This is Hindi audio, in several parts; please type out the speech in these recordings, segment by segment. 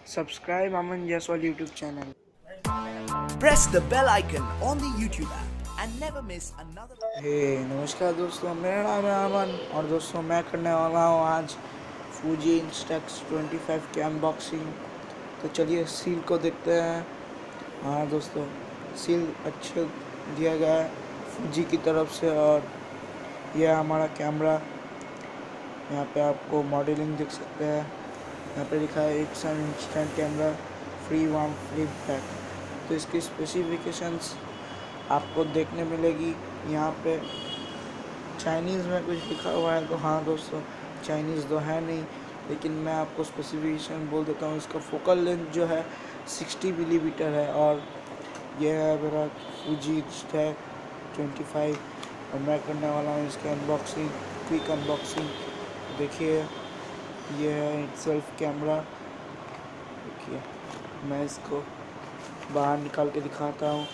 Subscribe Aman Jaiswal YouTube channel. Press the bell icon on the YouTube app and never miss another. नमस्कार दोस्तों, मेरा नाम है अमन और दोस्तों मैं करने वाला हूँ आज फूजी इंस्टेक्स 25 की अनबॉक्सिंग। तो चलिए सील को देखते हैं। हाँ दोस्तों, सील अच्छे दिया गया है फूजी की तरफ से। और यह है हमारा कैमरा। यहाँ पे आपको मॉडलिंग देख सकते हैं। यहाँ पे लिखा है it's an instant camera free warm flip back. तो इसकी स्पेसिफिकेशंस आपको देखने मिलेगी यहाँ पे। चाइनीज़ में कुछ लिखा हुआ है तो हाँ दोस्तों, चाइनीज़ तो है नहीं, लेकिन मैं आपको स्पेसिफिकेशन बोल देता हूँ। इसका फोकल लेंथ जो है 60 मिलीमीटर है और यह है मेरा फूजी इंस्टेक्स 25। और मैं करने वाला हूँ इसकी अनबॉक्सिंग, क्विक अनबॉक्सिंग। देखिए ये है इटसेल्फ कैमरा। देखिए मैं इसको बाहर निकाल के दिखाता हूँ।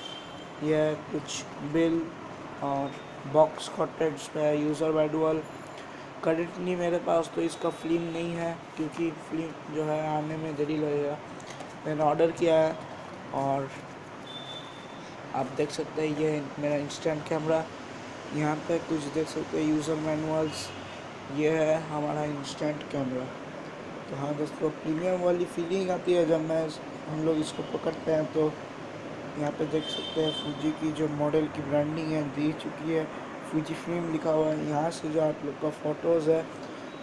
यह कुछ बिल और बॉक्स कॉन्टेंट्स पे है, यूज़र मैनुअल। करेंटली मेरे पास तो इसका फिल्म नहीं है क्योंकि फिल्म जो है आने में देरी लगेगा। मैंने ऑर्डर किया है और आप देख सकते हैं ये मेरा इंस्टेंट कैमरा। यहाँ पे कुछ देख सकते हैं यूज़र मैनुअल्स। ये है हमारा इंस्टेंट कैमरा। तो हाँ दोस्तों, प्रीमियम वाली फीलिंग आती है जब हम लोग इसको पकड़ते हैं। तो यहाँ पे देख सकते हैं फूजी की जो मॉडल की ब्रांडिंग है दी चुकी है, फूजी फिल्म लिखा हुआ है। यहाँ से जो आप लोग का फ़ोटोज़ है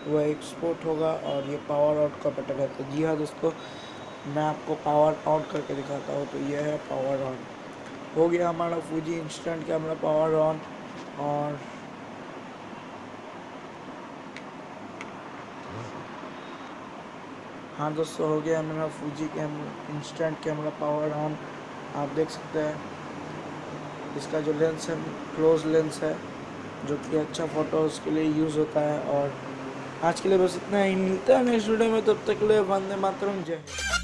वह एक्सपोर्ट होगा और ये पावर आउट का बटन है। तो जी हाँ दोस्तों, मैं आपको पावर ऑन करके दिखाता हूँ। तो यह है पावर ऑन। हो गया हमारा Fuji instant camera power on. और हाँ दोस्तों, हो गया मेरा Fuji instant camera power on. आप देख सकते हैं इसका जो लेंस है क्लोज लेंस है, जो कि अच्छा फ़ोटोज़ के लिए यूज़ होता है। और आज के लिए बस इतना ही। मिलता है नेक्स्ट वीडियो में, तब तक के लिए वंदे मातरम, जय हिंद।